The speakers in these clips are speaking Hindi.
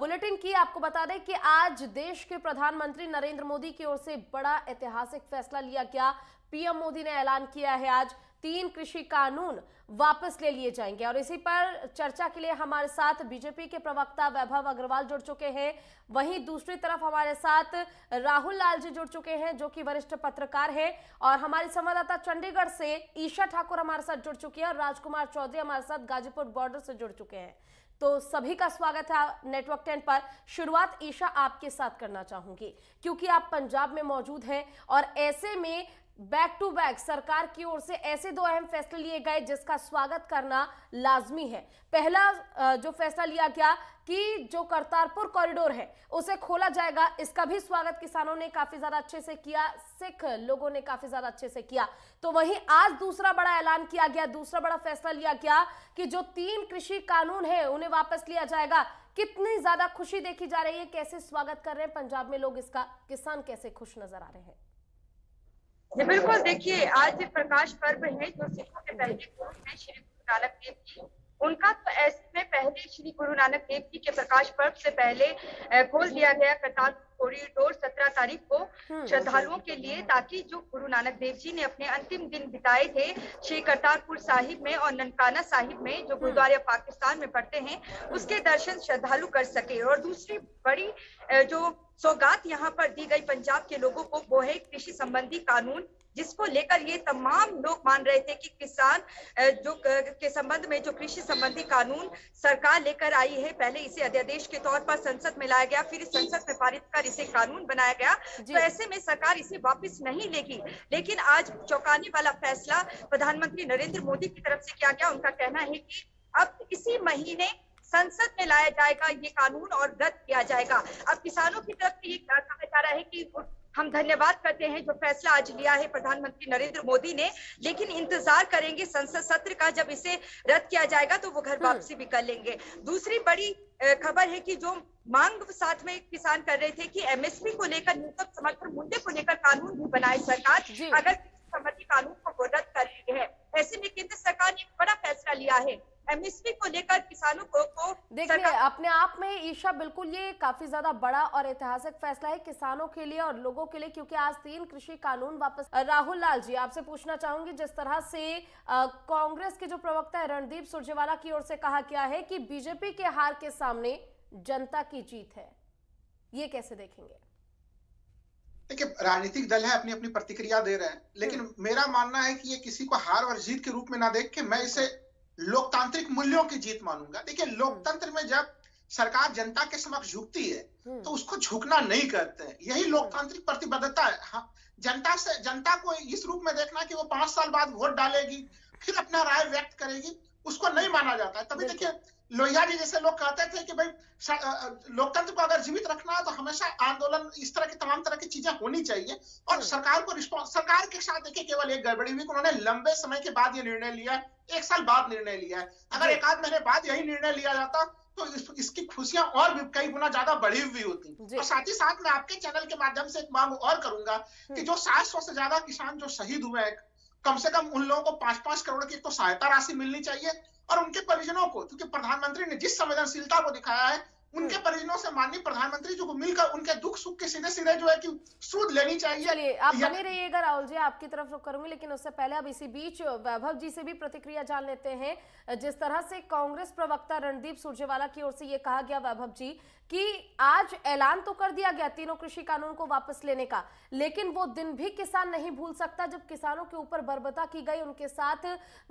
बुलेटिन की आपको बता दें कि आज देश के प्रधानमंत्री नरेंद्र मोदी की ओर से बड़ा ऐतिहासिक फैसला लिया गया। पीएम मोदी ने ऐलान किया है आज 3 कृषि कानून वापस ले लिए जाएंगे और इसी पर चर्चा के लिए हमारे साथ बीजेपी के प्रवक्ता वैभव अग्रवाल जुड़ चुके हैं। वहीं दूसरी तरफ हमारे साथ राहुल लाल जी जुड़ चुके हैं जो कि वरिष्ठ पत्रकार हैं और हमारी संवाददाता चंडीगढ़ से ईशा ठाकुर हमारे साथ जुड़ चुकी है और राजकुमार चौधरी हमारे साथ गाजीपुर बॉर्डर से जुड़ चुके हैं। तो सभी का स्वागत है नेटवर्क 10 पर। शुरुआत ईशा आपके साथ करना चाहूंगी क्योंकि आप पंजाब में मौजूद हैं और ऐसे में बैक टू बैक सरकार की ओर से ऐसे 2 अहम फैसले लिए गए जिसका स्वागत करना लाजमी है। पहला जो फैसला लिया गया कि जो करतारपुर कॉरिडोर है उसे खोला जाएगा, इसका भी स्वागत किसानों ने काफी ज्यादा अच्छे से किया, सिख लोगों ने काफी ज्यादा अच्छे से किया। तो वहीं आज दूसरा बड़ा ऐलान किया गया, दूसरा बड़ा फैसला लिया गया कि जो 3 कृषि कानून है उन्हें वापस लिया जाएगा। कितनी ज्यादा खुशी देखी जा रही है, कैसे स्वागत कर रहे हैं पंजाब में लोग इसका, किसान कैसे खुश नजर आ रहे हैं? जी बिल्कुल, देखिए आज प्रकाश पर्व है जो सिखों के पहले गुरु हैं श्री गुरु नानक देव जी, उनका तो ऐसे में पहले श्री गुरु नानक देव जी के प्रकाश पर्व से पहले खोल दिया गया करतारपुर कॉरिडोर 17 तारीख को श्रद्धालुओं के लिए, ताकि जो गुरु नानक देव जी ने अपने अंतिम दिन बिताए थे श्री करतारपुर साहिब में और ननकाना साहिब में जो गुरुद्वारा पाकिस्तान में पड़ते हैं, उसके दर्शन श्रद्धालु कर सके। और दूसरी बड़ी जो सौगात यहाँ पर दी गई पंजाब के लोगों को वो है कृषि संबंधी कानून, जिसको लेकर ये तमाम लोग मान रहे थे कि किसान जो के संबंध में जो कृषि संबंधी कानून सरकार लेकर आई है, पहले इसे अध्यादेश के तौर पर संसद में लाया गया, फिर संसद में पारित कर इसे कानून बनाया गया, तो ऐसे में सरकार इसे वापस नहीं लेगी। लेकिन आज चौंकाने वाला फैसला प्रधानमंत्री नरेंद्र मोदी की तरफ से किया गया। उनका कहना है कि अब इसी महीने संसद में लाया जाएगा ये कानून और रद्द किया जाएगा। अब किसानों की तरफ से ये कहा जा रहा है कि हम धन्यवाद करते हैं जो फैसला आज लिया है प्रधानमंत्री नरेंद्र मोदी ने, लेकिन इंतजार करेंगे संसद सत्र का, जब इसे रद्द किया जाएगा तो वो घर वापसी भी कर लेंगे। दूसरी बड़ी खबर है कि जो मांग साथ में किसान कर रहे थे कि एमएसपी को लेकर, न्यूनतम समर्थन मूल्य को लेकर कानून भी बनाए सरकार, अगर संबंधी कानून को वो रद्द कर रही है। ऐसे में केंद्र सरकार ने एक बड़ा फैसला लिया है एमएसपी को लेकर किसानों को देखिए अपने आप में ईशा बिल्कुल ये काफी ज्यादा बड़ा और ऐतिहासिक फैसला है किसानों के लिए और लोगों के लिए, क्योंकि आज 3 कृषि कानून वापस। राहुल लाल जी आपसे पूछना चाहूंगी, जिस तरह से कांग्रेस के जो प्रवक्ता है रणदीप सुरजेवाला की ओर से कहा गया है कि बीजेपी के हार के सामने जनता की जीत है, ये कैसे देखेंगे? देखिए राजनीतिक दल है, अपनी अपनी प्रतिक्रिया दे रहे हैं, लेकिन मेरा मानना है कि ये किसी को हार और जीत के रूप में ना देख के मैं इसे लोकतांत्रिक मूल्यों की जीत मानूंगा। देखिए लोकतंत्र में जब सरकार जनता के समक्ष झुकती है तो उसको झुकना नहीं करते हैं, यही लोकतांत्रिक प्रतिबद्धता है। हाँ, जनता को इस रूप में देखना कि वो 5 साल बाद वोट डालेगी फिर अपना राय व्यक्त करेगी, उसको नहीं माना जाता है। तभी देखिए लोहिया जी जैसे लोग कहते थे कि भाई लोकतंत्र को अगर जीवित रखना है तो हमेशा आंदोलन, इस तरह की तमाम तरह की चीजें होनी चाहिए। और सरकार को सरकार के साथ देखिए केवल एक गड़बड़ी हुई, उन्होंने लंबे समय के बाद ये निर्णय लिया है, 1 साल बाद निर्णय लिया है। अगर 1 आध महीने बाद यही निर्णय लिया जाता तो इसकी खुशियां और भी कई गुना ज्यादा बढ़ी हुई होती। और साथ ही साथ मैं आपके चैनल के माध्यम से एक मांग और करूंगा कि जो 700 से ज्यादा किसान जो शहीद हुए हैं, कम से कम उन लोगों को 5-5 करोड़ की तो सहायता राशि मिलनी चाहिए और उनके परिजनों को, क्योंकि प्रधानमंत्री ने जिस संवेदनशीलता को दिखाया है, उनके परिजनों से माननीय प्रधानमंत्री जो को मिलकर उनके दुख सुख के सीधे सीधे जो है कि सूद लेनी चाहिए। चलिए आप बने रहिएगा राहुल जी, आपकी तरफ रुख करूंगी, लेकिन उससे पहले अब इसी बीच वैभव जी से भी प्रतिक्रिया जान लेते हैं। जिस तरह से कांग्रेस प्रवक्ता रणदीप सुरजेवाला की ओर से ये कहा गया वैभव जी कि आज ऐलान तो कर दिया गया 3 कृषि कानून को वापस लेने का, लेकिन वो दिन भी किसान नहीं भूल सकता जब किसानों के ऊपर बर्बरता की गई, उनके साथ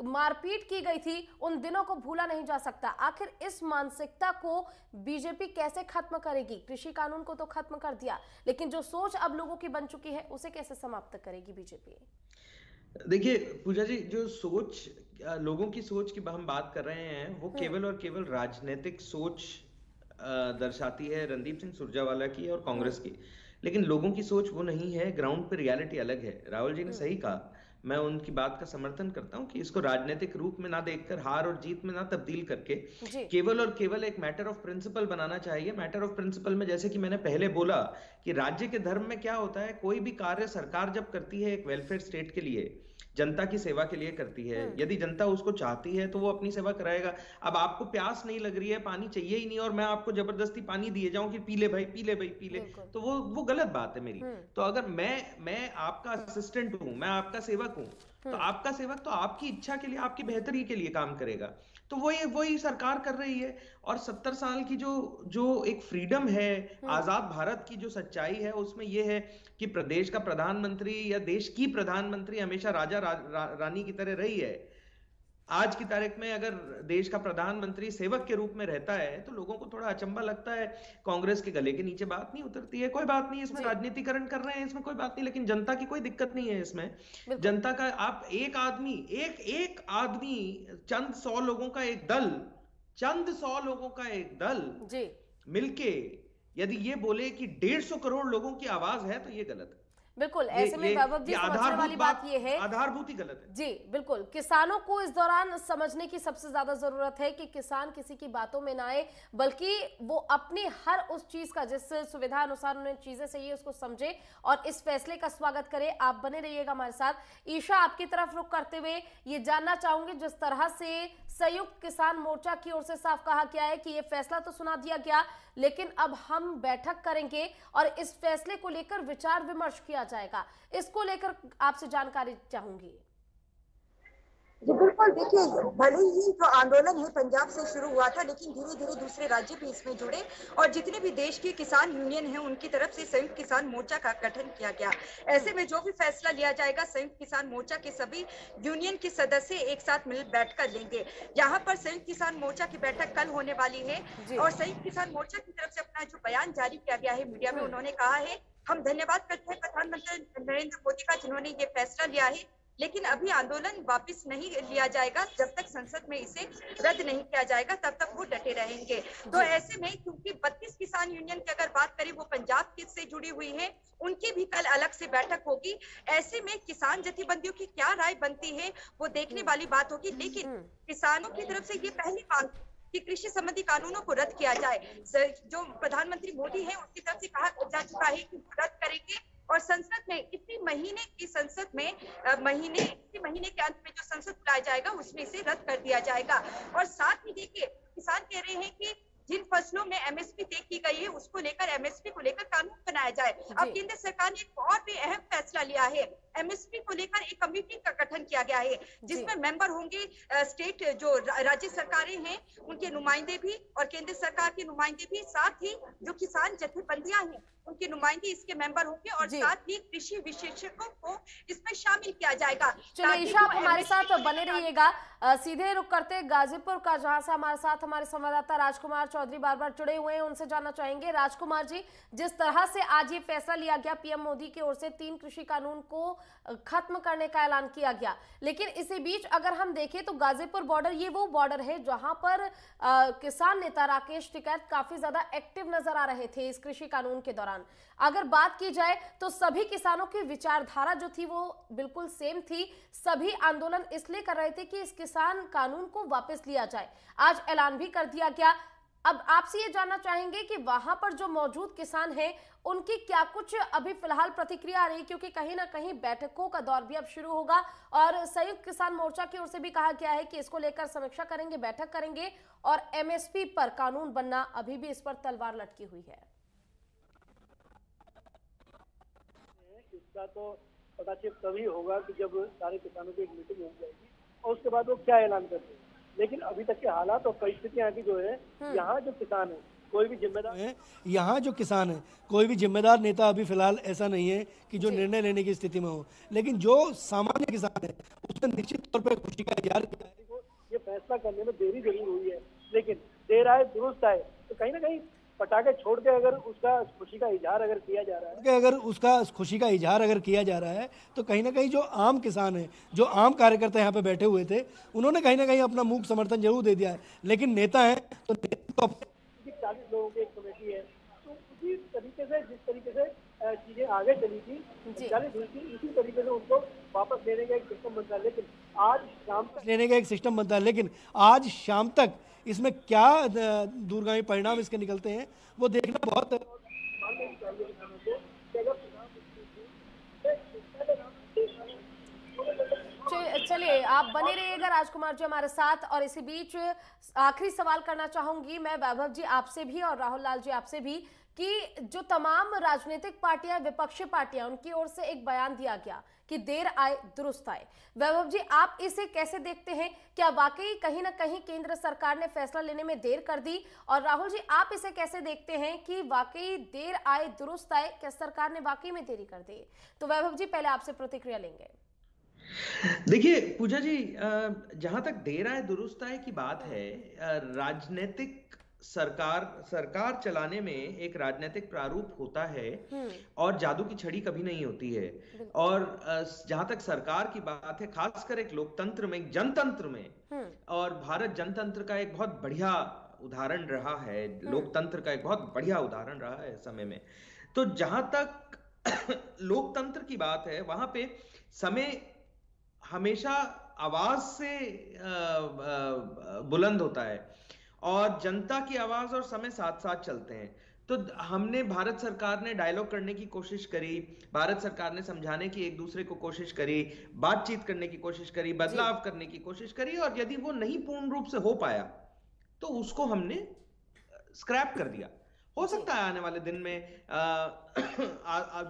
मारपीट की गई थी, उन दिनों को भूला नहीं जा सकता। आखिर इस मानसिकता को बीजेपी कैसे खत्म करेगी? कृषि कानून को तो खत्म कर दिया, लेकिन जो सोच अब लोगों की बन चुकी है उसे कैसे समाप्त करेगी बीजेपी? देखिए पूजा जी, जो सोच लोगों की सोच की हम बात कर रहे हैं वो केवल और केवल राजनीतिक सोच दर्शाती है रणदीप सिंह सुरजेवाला की और कांग्रेस की, लेकिन लोगों की सोच वो नहीं है। ग्राउंड पे रियलिटी अलग है। राहुल जी ने सही कहा, मैं उनकी बात का समर्थन करता हूं कि इसको राजनीतिक रूप में ना देखकर, हार और जीत में ना तब्दील करके केवल और केवल एक मैटर ऑफ प्रिंसिपल बनाना चाहिए। मैटर ऑफ प्रिंसिपल में जैसे कि मैंने पहले बोला कि राज्य के धर्म में क्या होता है, कोई भी कार्य सरकार जब करती है एक वेलफेयर स्टेट के लिए, जनता की सेवा के लिए करती है। यदि जनता उसको चाहती है तो वो अपनी सेवा कराएगा। अब आपको प्यास नहीं लग रही है, पानी चाहिए ही नहीं, और मैं आपको जबरदस्ती पानी दिए जाऊं कि पी ले भाई, पी ले भाई, पी ले, तो वो गलत बात है मेरी। तो अगर मैं आपका असिस्टेंट हूं, मैं आपका सेवक हूं, तो आपका सेवक तो आपकी इच्छा के लिए, आपकी बेहतरी के लिए काम करेगा। तो वही सरकार कर रही है। और 70 साल की जो एक फ्रीडम है, आजाद भारत की जो सच्चाई है, उसमें यह है कि प्रदेश का प्रधानमंत्री या देश की प्रधानमंत्री हमेशा राजा रानी की तरह रही है। आज की तारीख में अगर देश का प्रधानमंत्री सेवक के रूप में रहता है तो लोगों को थोड़ा अचंभा लगता है। कांग्रेस के गले के नीचे बात नहीं उतरती है। कोई बात नहीं, इसमें राजनीतिकरण कर रहे हैं, इसमें कोई बात नहीं, लेकिन जनता की कोई दिक्कत नहीं है इसमें। जनता का आप एक आदमी चंद 100 लोगों का एक दल, चंद 100 लोगों का एक दल मिलके यदि ये बोले कि 150 करोड़ लोगों की आवाज है, तो ये गलत है। बिल्कुल, ऐसे में वैभव जी समझने वाली बात ये है, आधारभूत ही गलत है। जी बिल्कुल, किसानों को इस दौरान समझने की सबसे ज्यादा जरूरत है कि किसान किसी की बातों में ना आए, बल्कि वो अपनी हर उस चीज का, जिस सुविधा अनुसार उन्हें चीजें चाहिए, उसको समझे और इस फैसले का स्वागत करे। आप बने रहिएगा हमारे साथ। ईशा, आपकी तरफ रुख करते हुए ये जानना चाहूंगी, जिस तरह से संयुक्त किसान मोर्चा की ओर से साफ कहा गया है कि ये फैसला तो सुना दिया गया, लेकिन अब हम बैठक करेंगे और इस फैसले को लेकर विचार विमर्श किया जाएगा, इसको लेकर आपसे जानकारी चाहूंगी। जी बिल्कुल, देखिए भले ही जो आंदोलन है पंजाब से शुरू हुआ था, लेकिन धीरे धीरे दूसरे राज्य भी इसमें जुड़े और जितने भी देश के किसान यूनियन हैं उनकी तरफ से संयुक्त किसान मोर्चा का गठन किया गया। ऐसे में जो भी फैसला लिया जाएगा, संयुक्त किसान मोर्चा के सभी यूनियन के सदस्य एक साथ मिल बैठकर लेंगे। यहाँ पर संयुक्त किसान मोर्चा की बैठक कल होने वाली है और संयुक्त किसान मोर्चा की तरफ से अपना जो बयान जारी किया गया है मीडिया में, उन्होंने कहा है, हम धन्यवाद करते हैं प्रधानमंत्री नरेंद्र मोदी का, जिन्होंने ये फैसला लिया है, लेकिन अभी आंदोलन वापस नहीं लिया जाएगा। जब तक संसद में इसे रद्द नहीं किया जाएगा तब तक वो डटे रहेंगे। तो ऐसे में क्योंकि 32 किसान यूनियन की अगर बात करें, वो पंजाब से जुड़ी हुई है, उनकी भी कल अलग से बैठक होगी। ऐसे में किसान जथेबंदियों की क्या राय बनती है वो देखने वाली बात होगी। लेकिन किसानों की तरफ से ये पहली मांग कि कृषि संबंधी कानूनों को रद्द किया जाए। जो प्रधानमंत्री मोदी है उनकी तरफ से कहा जा चुका है कि रद्द करेंगे और संसद में इसी महीने की संसद में इसी महीने के अंत में जो संसद बुलाया जाएगा उसमें इसे रद्द कर दिया जाएगा। और साथ ही देखिए, किसान कह रहे हैं कि जिन फसलों में एमएसपी तय की गई है उसको लेकर, एमएसपी को लेकर कानून बनाया जाए। अब केंद्र सरकार ने एक और भी अहम फैसला लिया है, एमएसपी को लेकर एक कमेटी का गठन किया गया है, जिसमें मेंबर होंगे स्टेट जो राज्य सरकारें हैं उनके नुमाइंदे भी और केंद्र सरकार के नुमाइंदे भी, साथ ही जो किसान जथेबंदियां हैं उनके नुमाइंदे इसके मेंबर होंगे और साथ ही कृषि विशेषज्ञों को इसमें शामिल किया जाएगा। चलिए ईशा, आप हमारे साथ बने रहिएगा। सीधे रुक करते गाजीपुर का, जहां से हमारे साथ हमारे संवाददाता राजकुमार चौधरी बार जुड़े हुए हैं, उनसे जानना चाहेंगे। राजकुमार जी, जिस तरह से आज ये फैसला लिया गया, पीएम मोदी की ओर से 3 कृषि कानून को खत्म करने का ऐलान किया गया, लेकिन इसी बीच अगर हम देखें तो गाजीपुर बॉर्डर, ये वो बॉर्डर है जहां पर किसान नेता राकेश टिकैत काफी ज्यादा एक्टिव नजर आ रहे थे इस कृषि कानून के दौरान। अगर बात की जाए तो सभी किसानों की विचारधारा जो थी वो बिल्कुल सेम थी। सभी आंदोलन इसलिए कर रहे थे कि इस किसान कानून को वापस लिया जाए। आज ऐलान भी कर दिया गया। अब आपसे ये जानना चाहेंगे कि वहां पर जो मौजूद किसान हैं उनकी क्या कुछ अभी फिलहाल प्रतिक्रिया आ रही है, क्योंकि कहीं ना कहीं बैठकों का दौर भी अब शुरू होगा और संयुक्त किसान मोर्चा की ओर से भी कहा गया है कि इसको लेकर समीक्षा करेंगे, बैठक करेंगे और एमएसपी पर कानून बनना अभी भी इस पर तलवार लटकी हुई है। इसका तो पता तभी होगा कि जब सारे किसानों की एक मीटिंग हो जाएगी और उसके बाद वो क्या ऐलान करते हैं। लेकिन अभी तक के हालात और परिस्थितियां की जो है, यहाँ जो किसान है कोई भी जिम्मेदार है, यहाँ जो किसान है कोई भी जिम्मेदार नेता अभी फिलहाल ऐसा नहीं है कि जो निर्णय लेने की स्थिति में हो। लेकिन जो सामान्य किसान है उसने निश्चित तौर पर खुशी का इजहार किया है। ये फैसला करने में देरी जरूर हुई है, लेकिन देर आए दुरुस्त आए। तो कहीं ना कहीं पटाखे छोड़ के अगर उसका खुशी का इजहार अगर किया जा रहा है, तो कहीं ना कहीं जो आम किसान है, जो आम कार्यकर्ता यहाँ पे बैठे हुए थे, उन्होंने कहीं ना कहीं अपना मूक समर्थन जरूर दे दिया है। लेकिन नेता है तो 40 लोगों की एक कमेटी है, तो उसी तरीके से जिस तरीके से चीजें आगे चली थी 40 दिन की, इसी तरीके से उनको वापस लेने का एक सिस्टम बनता है। लेकिन आज शाम तक इसमें क्या दूरगामी परिणाम इसके निकलते हैं वो देखना बहुत चलिए, आप बने रहिएगा राजकुमार जी हमारे साथ। और इसी बीच आखिरी सवाल करना चाहूंगी मैं वैभव जी आपसे भी और राहुल लाल जी आपसे भी, कि जो तमाम राजनीतिक पार्टियां, विपक्षी पार्टियां, उनकी ओर से एक बयान दिया गया कि देर आए दुरुस्त आए। वैभव जी, आप इसे कैसे देखते हैं? क्या वाकई कहीं ना कहीं केंद्र सरकार ने फैसला लेने में देर कर दी? और राहुल जी, आप इसे कैसे देखते हैं कि वाकई देर आए दुरुस्त आए, क्या सरकार ने वाकई में देरी कर दी? तो वैभव जी, पहले आपसे प्रतिक्रिया लेंगे। देखिए पूजा जी, जहां तक देर आए दुरुस्त आए की बात है, राजनीतिक सरकार चलाने में एक राजनीतिक प्रारूप होता है और जादू की छड़ी कभी नहीं होती है। और जहां तक सरकार की बात है, खासकर एक लोकतंत्र में, एक जनतंत्र में, और भारत जनतंत्र का एक बहुत बढ़िया उदाहरण रहा है, लोकतंत्र का एक बहुत बढ़िया उदाहरण रहा है समय में। तो जहां तक लोकतंत्र की बात है, वहां पे समय हमेशा आवाज से बुलंद होता है और जनता की आवाज और समय साथ साथ चलते हैं। तो हमने, भारत सरकार ने डायलॉग करने की कोशिश करी, भारत सरकार ने समझाने की एक दूसरे को कोशिश करी, बातचीत करने की कोशिश करी, बदलाव करने की कोशिश करी, और यदि वो नहीं पूर्ण रूप से हो पाया तो उसको हमने स्क्रैप कर दिया। हो सकता है आने वाले दिन में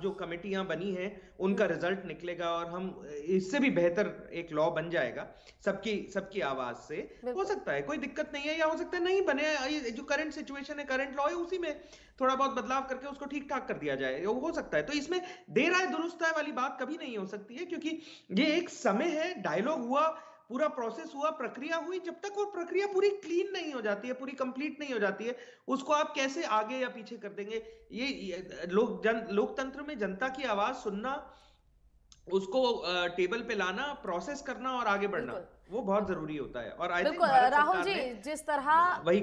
जो कमेटियां बनी हैं उनका रिजल्ट निकलेगा और हम इससे भी बेहतर एक लॉ बन जाएगा सबकी आवाज से। हो सकता है, कोई दिक्कत नहीं है, या हो सकता है नहीं बने, जो करंट सिचुएशन है, करंट लॉ है, उसी में थोड़ा बहुत बदलाव करके उसको ठीक ठाक कर दिया जाए, हो सकता है। तो इसमें देर आए दुरुस्त आए वाली बात कभी नहीं हो सकती है, क्योंकि ये एक समय है, डायलॉग हुआ, पूरा प्रोसेस हुआ, प्रक्रिया हुई। जब तक वो प्रक्रिया पूरी क्लीन नहीं हो जाती है, पूरी कंप्लीट नहीं हो जाती है, उसको आप कैसे आगे या पीछे कर देंगे? ये लोकतंत्र में जनता की आवाज सुनना, उसको टेबल पे लाना, प्रोसेस करना और आगे बढ़ना, वो बहुत जरूरी होता है। और बिल्कुल राहुल जी, जिस तरह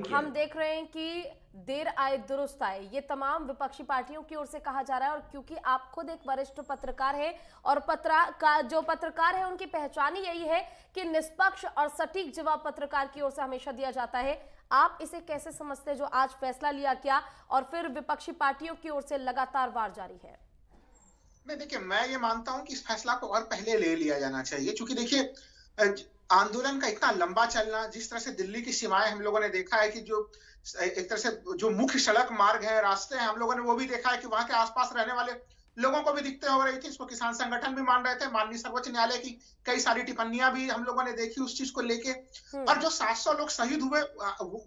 हम देख रहे हैं कि देर आए दुरुस्त आए, ये तमाम विपक्षी पार्टियों की ओर से कहा जा रहा है। और क्योंकि आप खुद एक वरिष्ठ पत्रकार हैं और जो पत्रकार है उनकी पहचान ही यही है कि निष्पक्ष और सटीक जवाब पत्रकार की ओर से हमेशा दिया जाता है। आप इसे कैसे समझते हैं जो आज फैसला लिया गया और फिर विपक्षी पार्टियों की ओर से लगातार वार जारी है? नहीं, देखिए, मैं ये मानता हूं कि इस फैसला को और पहले ले लिया जाना चाहिए, क्योंकि देखिए आंदोलन का इतना लंबा चलना, जिस तरह से दिल्ली की सीमाएं हम लोगों ने देखा है कि जो एक तरह से जो मुख्य सड़क मार्ग है, रास्ते हैं, हम लोगों ने वो भी देखा है कि वहां के आसपास रहने वाले लोगों को भी दिक्कतें हो रही थी। इसको किसान संगठन भी मान रहे थे, माननीय सर्वोच्च न्यायालय की कई सारी टिप्पणियां भी हम लोगों ने देखी उस चीज को लेके। और जो 700 लोग शहीद हुए,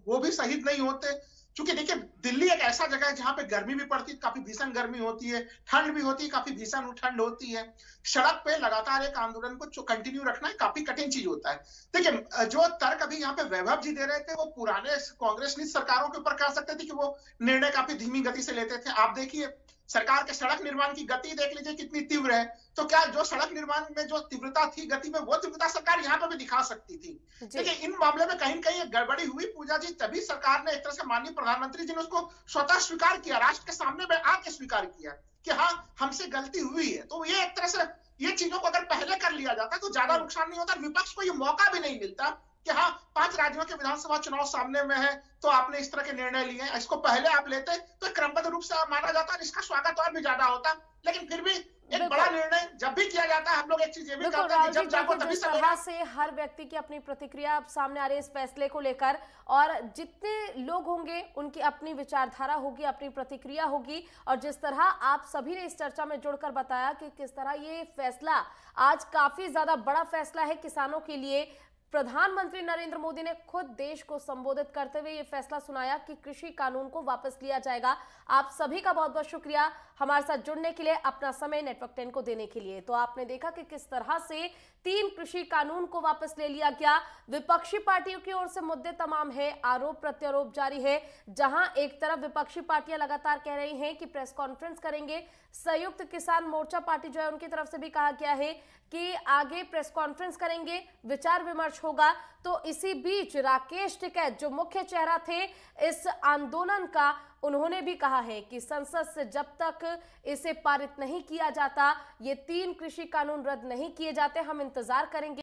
वो भी शहीद नहीं होते, क्योंकि देखिए दिल्ली एक ऐसा जगह है जहां पे गर्मी भी पड़ती है, काफी भीषण गर्मी होती है, ठंड भी होती है, काफी भीषण ठंड होती है। सड़क पे लगातार एक आंदोलन को कंटिन्यू रखना है काफी कठिन चीज होता है। देखिए, जो तर्क अभी यहाँ पे वैभव जी दे रहे थे, वो पुराने कांग्रेस सरकारों के ऊपर कह सकते थे कि वो निर्णय काफी धीमी गति से लेते थे। आप देखिए सरकार के सड़क निर्माण की गति देख लीजिए कितनी तीव्र है। तो क्या जो सड़क निर्माण में जो तीव्रता थी गति में, वो तीव्रता सरकार यहाँ पे भी दिखा सकती थी? देखिए, इन मामले में कहीं न कहीं गड़बड़ी हुई पूजा जी, तभी सरकार ने एक तरह से माननीय प्रधानमंत्री जी ने उसको स्वतः स्वीकार किया, राष्ट्र के सामने में आके स्वीकार किया कि हाँ, हमसे गलती हुई है। तो ये एक तरह से ये चीजों को अगर पहले कर लिया जाता तो ज्यादा नुकसान नहीं होता, विपक्ष को ये मौका भी नहीं मिलता कि हाँ, 5 राज्यों के विधानसभा चुनाव सामने में है तो आपने इस तरह के निर्णय लिए हैं। इसको पहले आप लेते तो क्रमबद्ध रूप से माना जाता और इसका स्वागत और भी ज्यादा होता। लेकिन फिर भी एक बड़ा निर्णय जब भी किया जाता है, हम लोग एक चीज ये भी करते हैं कि जब जागो तभी सवेरा। से हर व्यक्ति की अपनी प्रतिक्रिया अब सामने आ रही है इस फैसले को लेकर, और जितने लोग होंगे उनकी अपनी विचारधारा होगी, अपनी प्रतिक्रिया होगी। और जिस तरह आप सभी ने इस चर्चा में जुड़कर बताया कि किस तरह ये फैसला आज काफी ज्यादा बड़ा फैसला है किसानों के लिए। प्रधानमंत्री नरेंद्र मोदी ने खुद देश को संबोधित करते हुए यह फैसला सुनाया कि कृषि कानून को वापस लिया जाएगा। आप सभी का बहुत बहुत शुक्रिया हमारे साथ जुड़ने के लिए, अपना समय नेटवर्क 10 को देने के लिए। तो आपने देखा कि किस तरह से 3 कृषि कानून को वापस ले लिया गया। विपक्षी पार्टियों की ओर से मुद्दे तमाम है, आरोप प्रत्यारोप जारी है। जहां एक तरफ विपक्षी पार्टियां लगातार कह रही हैं कि प्रेस कॉन्फ्रेंस करेंगे, संयुक्त किसान मोर्चा पार्टी जो है उनकी तरफ से भी कहा गया है कि आगे प्रेस कॉन्फ्रेंस करेंगे, विचार विमर्श होगा। तो इसी बीच राकेश टिकैत जो मुख्य चेहरा थे इस आंदोलन का, उन्होंने भी कहा है कि संसद से जब तक इसे पारित नहीं किया जाता, ये 3 कृषि कानून रद्द नहीं किए जाते, हम इंतजार करेंगे।